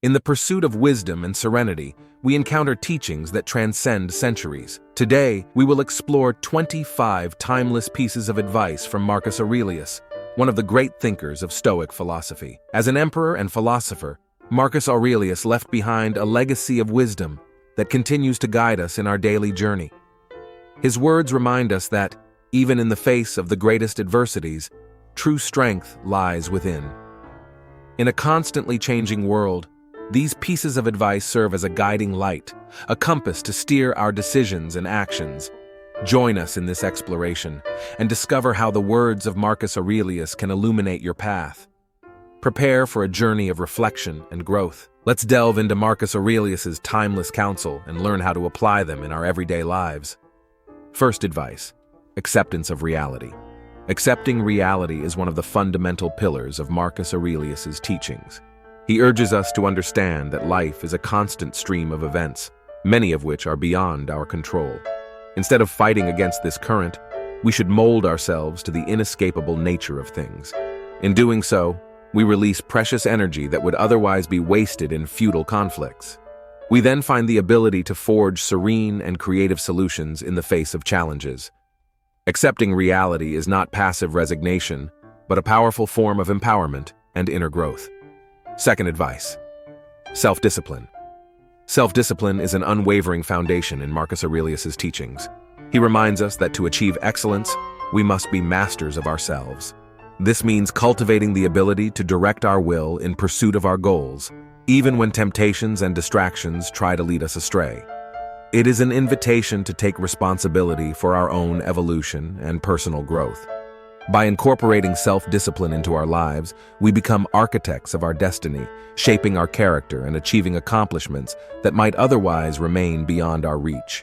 In the pursuit of wisdom and serenity, we encounter teachings that transcend centuries. Today, we will explore 25 timeless pieces of advice from Marcus Aurelius, one of the great thinkers of Stoic philosophy. As an emperor and philosopher, Marcus Aurelius left behind a legacy of wisdom that continues to guide us in our daily journey. His words remind us that, even in the face of the greatest adversities, true strength lies within. In a constantly changing world, these pieces of advice serve as a guiding light, a compass to steer our decisions and actions. Join us in this exploration and discover how the words of Marcus Aurelius can illuminate your path. Prepare for a journey of reflection and growth. Let's delve into Marcus Aurelius's timeless counsel and learn how to apply them in our everyday lives. First advice: acceptance of reality. Accepting reality is one of the fundamental pillars of Marcus Aurelius's teachings. He urges us to understand that life is a constant stream of events, many of which are beyond our control. Instead of fighting against this current, we should mold ourselves to the inescapable nature of things. In doing so, we release precious energy that would otherwise be wasted in futile conflicts. We then find the ability to forge serene and creative solutions in the face of challenges. Accepting reality is not passive resignation, but a powerful form of empowerment and inner growth. Second advice: self-discipline. Self-discipline is an unwavering foundation in Marcus Aurelius's teachings. He reminds us that to achieve excellence, we must be masters of ourselves. This means cultivating the ability to direct our will in pursuit of our goals, even when temptations and distractions try to lead us astray. It is an invitation to take responsibility for our own evolution and personal growth. By incorporating self-discipline into our lives, we become architects of our destiny, shaping our character and achieving accomplishments that might otherwise remain beyond our reach.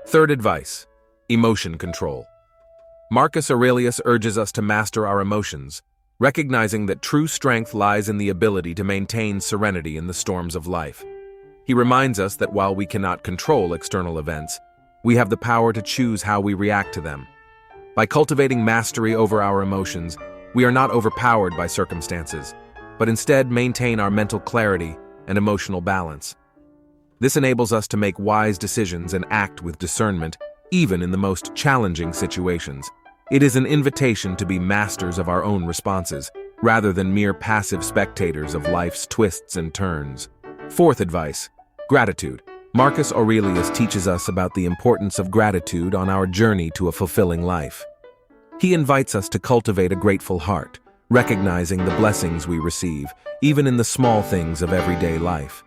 Third advice: emotion control. Marcus Aurelius urges us to master our emotions, recognizing that true strength lies in the ability to maintain serenity in the storms of life. He reminds us that while we cannot control external events, we have the power to choose how we react to them. By cultivating mastery over our emotions, we are not overpowered by circumstances, but instead maintain our mental clarity and emotional balance. This enables us to make wise decisions and act with discernment, even in the most challenging situations. It is an invitation to be masters of our own responses, rather than mere passive spectators of life's twists and turns. Fourth advice: gratitude. Marcus Aurelius teaches us about the importance of gratitude on our journey to a fulfilling life. He invites us to cultivate a grateful heart, recognizing the blessings we receive, even in the small things of everyday life.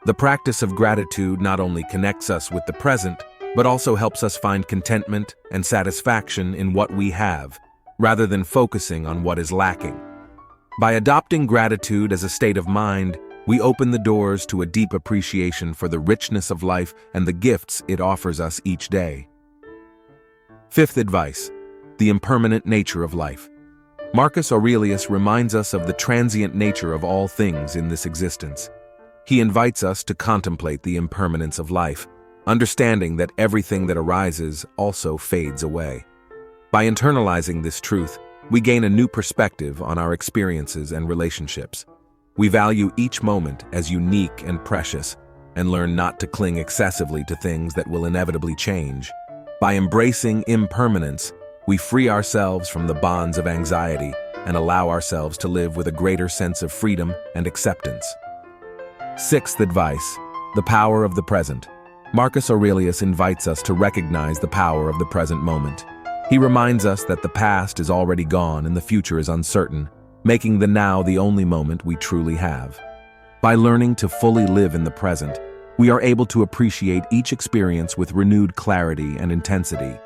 The practice of gratitude not only connects us with the present, but also helps us find contentment and satisfaction in what we have, rather than focusing on what is lacking. By adopting gratitude as a state of mind, we open the doors to a deep appreciation for the richness of life and the gifts it offers us each day. Fifth advice: the impermanent nature of life. Marcus Aurelius reminds us of the transient nature of all things in this existence. He invites us to contemplate the impermanence of life, understanding that everything that arises also fades away. By internalizing this truth, we gain a new perspective on our experiences and relationships. We value each moment as unique and precious, and learn not to cling excessively to things that will inevitably change. By embracing impermanence, we free ourselves from the bonds of anxiety and allow ourselves to live with a greater sense of freedom and acceptance. Sixth advice: the power of the present. Marcus Aurelius invites us to recognize the power of the present moment. He reminds us that the past is already gone and the future is uncertain, making the now the only moment we truly have. By learning to fully live in the present, we are able to appreciate each experience with renewed clarity and intensity.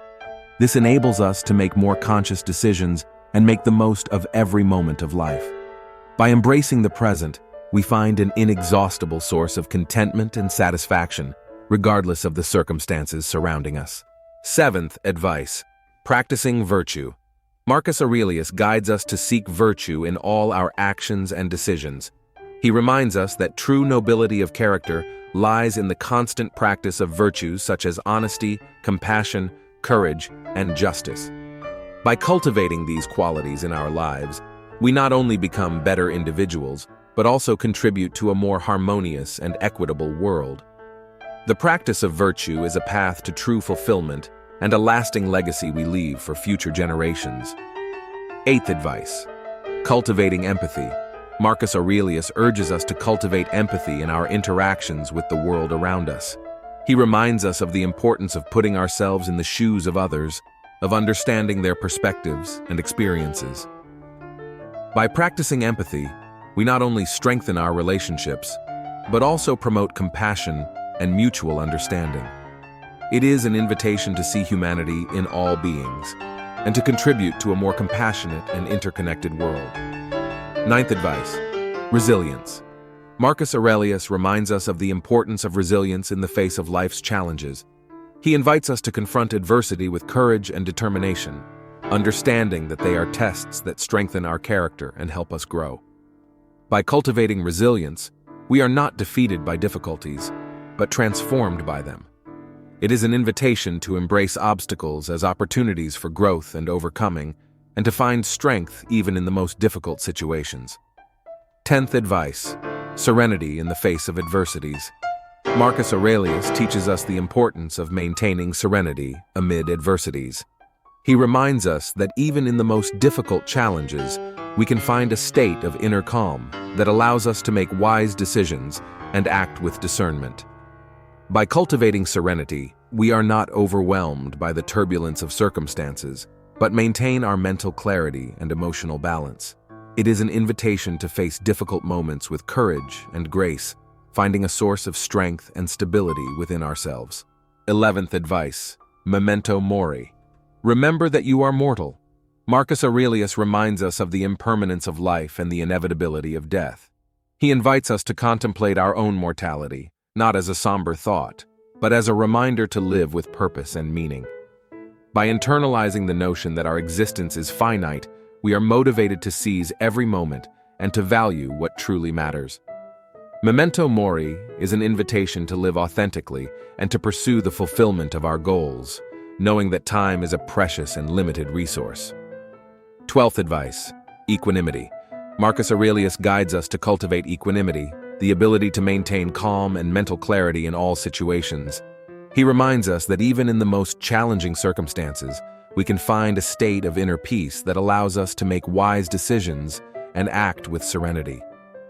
This enables us to make more conscious decisions and make the most of every moment of life. By embracing the present, we find an inexhaustible source of contentment and satisfaction, regardless of the circumstances surrounding us. Seventh advice: practicing virtue. Marcus Aurelius guides us to seek virtue in all our actions and decisions. He reminds us that true nobility of character lies in the constant practice of virtues such as honesty, compassion, courage, and justice. By cultivating these qualities in our lives, we not only become better individuals, but also contribute to a more harmonious and equitable world. The practice of virtue is a path to true fulfillment and a lasting legacy we leave for future generations. Eighth advice: cultivating empathy. Marcus Aurelius urges us to cultivate empathy in our interactions with the world around us. He reminds us of the importance of putting ourselves in the shoes of others, of understanding their perspectives and experiences. By practicing empathy, we not only strengthen our relationships, but also promote compassion and mutual understanding. It is an invitation to see humanity in all beings, and to contribute to a more compassionate and interconnected world. Ninth advice: resilience. Marcus Aurelius reminds us of the importance of resilience in the face of life's challenges. He invites us to confront adversity with courage and determination, understanding that they are tests that strengthen our character and help us grow. By cultivating resilience, we are not defeated by difficulties, but transformed by them. It is an invitation to embrace obstacles as opportunities for growth and overcoming, and to find strength even in the most difficult situations. Tenth advice: serenity in the face of adversities. Marcus Aurelius teaches us the importance of maintaining serenity amid adversities. He reminds us that even in the most difficult challenges, we can find a state of inner calm that allows us to make wise decisions and act with discernment. By cultivating serenity, we are not overwhelmed by the turbulence of circumstances, but maintain our mental clarity and emotional balance. It is an invitation to face difficult moments with courage and grace, finding a source of strength and stability within ourselves. 11th advice: memento mori. Remember that you are mortal. Marcus Aurelius reminds us of the impermanence of life and the inevitability of death. He invites us to contemplate our own mortality, not as a somber thought, but as a reminder to live with purpose and meaning. By internalizing the notion that our existence is finite, we are motivated to seize every moment and to value what truly matters. Memento mori is an invitation to live authentically and to pursue the fulfillment of our goals, knowing that time is a precious and limited resource. 12th advice: equanimity. Marcus Aurelius guides us to cultivate equanimity, the ability to maintain calm and mental clarity in all situations. He reminds us that even in the most challenging circumstances, we can find a state of inner peace that allows us to make wise decisions and act with serenity.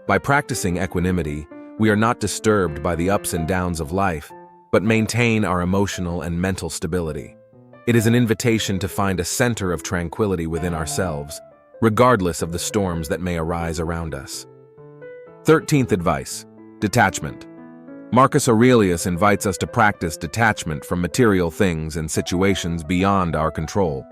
By practicing equanimity, we are not disturbed by the ups and downs of life, but maintain our emotional and mental stability. It is an invitation to find a center of tranquility within ourselves, regardless of the storms that may arise around us. 13th advice: detachment. Marcus Aurelius invites us to practice detachment from material things and situations beyond our control.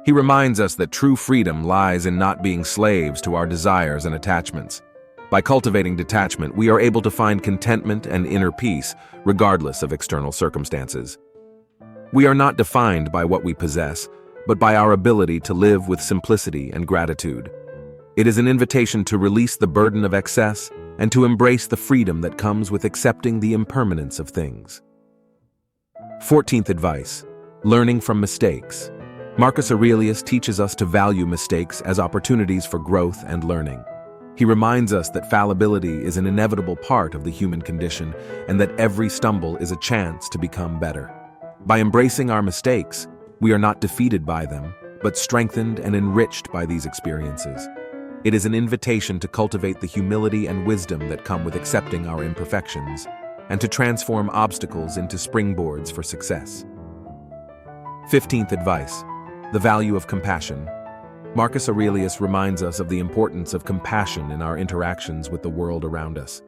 He reminds us that true freedom lies in not being slaves to our desires and attachments. By cultivating detachment, we are able to find contentment and inner peace, regardless of external circumstances. We are not defined by what we possess, but by our ability to live with simplicity and gratitude. It is an invitation to release the burden of excess and to embrace the freedom that comes with accepting the impermanence of things. 14th advice: learning from mistakes. Marcus Aurelius teaches us to value mistakes as opportunities for growth and learning. He reminds us that fallibility is an inevitable part of the human condition and that every stumble is a chance to become better. By embracing our mistakes, we are not defeated by them, but strengthened and enriched by these experiences. It is an invitation to cultivate the humility and wisdom that come with accepting our imperfections, and to transform obstacles into springboards for success. 15th advice: the value of compassion. Marcus Aurelius reminds us of the importance of compassion in our interactions with the world around us.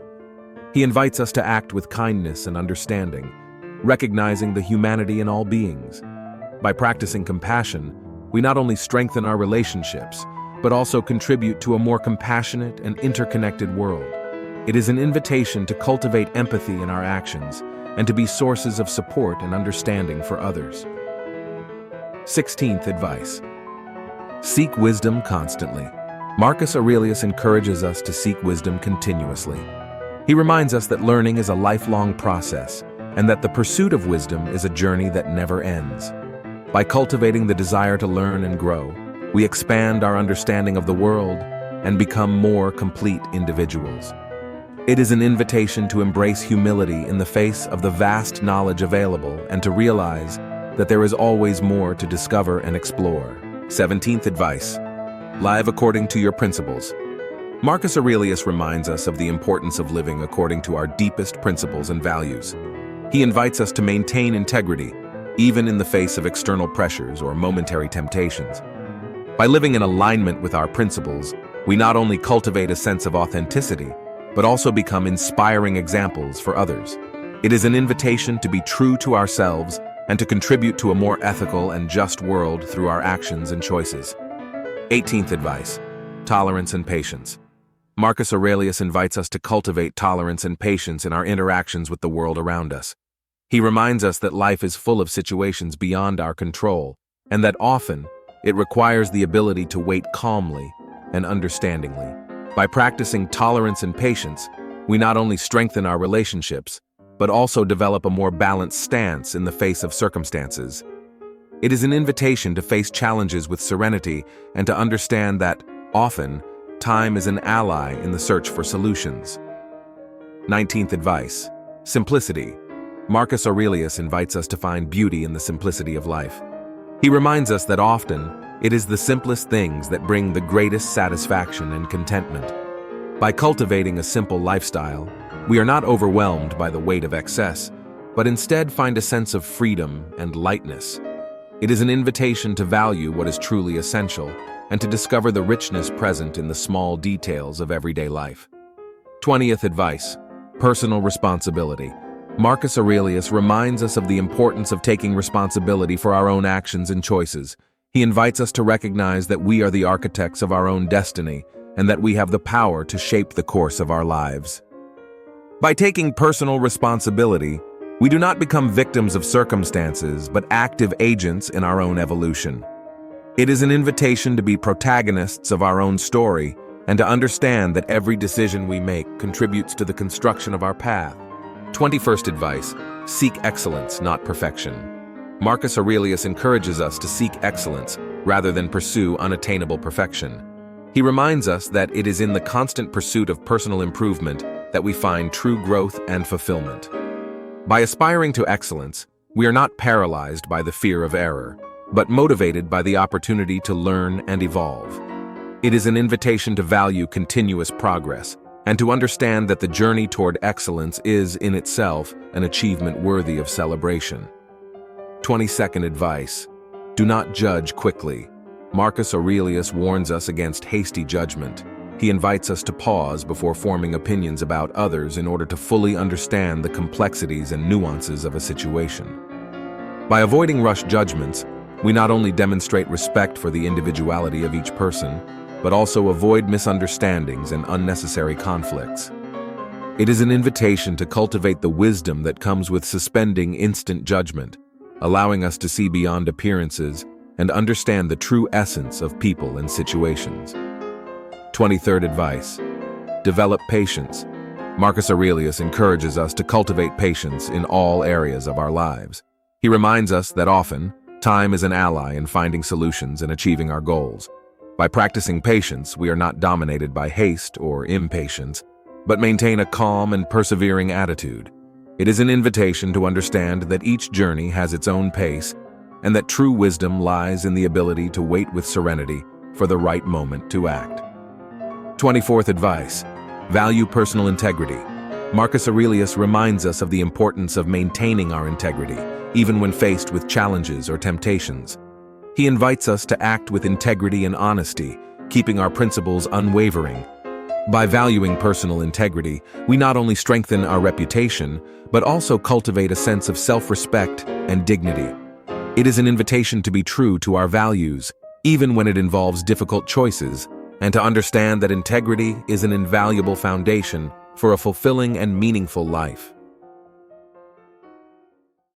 He invites us to act with kindness and understanding, recognizing the humanity in all beings. By practicing compassion, we not only strengthen our relationships, but also contribute to a more compassionate and interconnected world. It is an invitation to cultivate empathy in our actions and to be sources of support and understanding for others. 16th advice: seek wisdom constantly. Marcus Aurelius encourages us to seek wisdom continuously. He reminds us that learning is a lifelong process and that the pursuit of wisdom is a journey that never ends. By cultivating the desire to learn and grow, we expand our understanding of the world and become more complete individuals. It is an invitation to embrace humility in the face of the vast knowledge available and to realize that there is always more to discover and explore. 17th advice: live according to your principles. Marcus Aurelius reminds us of the importance of living according to our deepest principles and values. He invites us to maintain integrity, even in the face of external pressures or momentary temptations. By living in alignment with our principles, we not only cultivate a sense of authenticity, but also become inspiring examples for others. It is an invitation to be true to ourselves and to contribute to a more ethical and just world through our actions and choices. 18th advice: tolerance and patience. Marcus Aurelius invites us to cultivate tolerance and patience in our interactions with the world around us. He reminds us that life is full of situations beyond our control, and that often it requires the ability to wait calmly and understandingly. By practicing tolerance and patience, we not only strengthen our relationships, but also develop a more balanced stance in the face of circumstances. It is an invitation to face challenges with serenity and to understand that, often, time is an ally in the search for solutions. 19th advice: simplicity. Marcus Aurelius invites us to find beauty in the simplicity of life. He reminds us that often, it is the simplest things that bring the greatest satisfaction and contentment. By cultivating a simple lifestyle, we are not overwhelmed by the weight of excess, but instead find a sense of freedom and lightness. It is an invitation to value what is truly essential and to discover the richness present in the small details of everyday life. 20th advice: personal responsibility. Marcus Aurelius reminds us of the importance of taking responsibility for our own actions and choices. He invites us to recognize that we are the architects of our own destiny and that we have the power to shape the course of our lives. By taking personal responsibility, we do not become victims of circumstances, but active agents in our own evolution. It is an invitation to be protagonists of our own story and to understand that every decision we make contributes to the construction of our path. 21st advice: seek excellence, not perfection. Marcus Aurelius encourages us to seek excellence rather than pursue unattainable perfection. He reminds us that it is in the constant pursuit of personal improvement that we find true growth and fulfillment. By aspiring to excellence, we are not paralyzed by the fear of error, but motivated by the opportunity to learn and evolve. It is an invitation to value continuous progress and to understand that the journey toward excellence is, in itself, an achievement worthy of celebration. 22nd advice: do not judge quickly. Marcus Aurelius warns us against hasty judgment. He invites us to pause before forming opinions about others in order to fully understand the complexities and nuances of a situation. By avoiding rushed judgments, we not only demonstrate respect for the individuality of each person, but also avoid misunderstandings and unnecessary conflicts. It is an invitation to cultivate the wisdom that comes with suspending instant judgment, allowing us to see beyond appearances and understand the true essence of people and situations. 23rd advice: develop patience. Marcus Aurelius encourages us to cultivate patience in all areas of our lives. He reminds us that often, time is an ally in finding solutions and achieving our goals. By practicing patience, we are not dominated by haste or impatience, but maintain a calm and persevering attitude. It is an invitation to understand that each journey has its own pace, and that true wisdom lies in the ability to wait with serenity for the right moment to act. 24th advice: value personal integrity. Marcus Aurelius reminds us of the importance of maintaining our integrity, even when faced with challenges or temptations. He invites us to act with integrity and honesty, keeping our principles unwavering. By valuing personal integrity, we not only strengthen our reputation, but also cultivate a sense of self-respect and dignity. It is an invitation to be true to our values, even when it involves difficult choices, and to understand that integrity is an invaluable foundation for a fulfilling and meaningful life.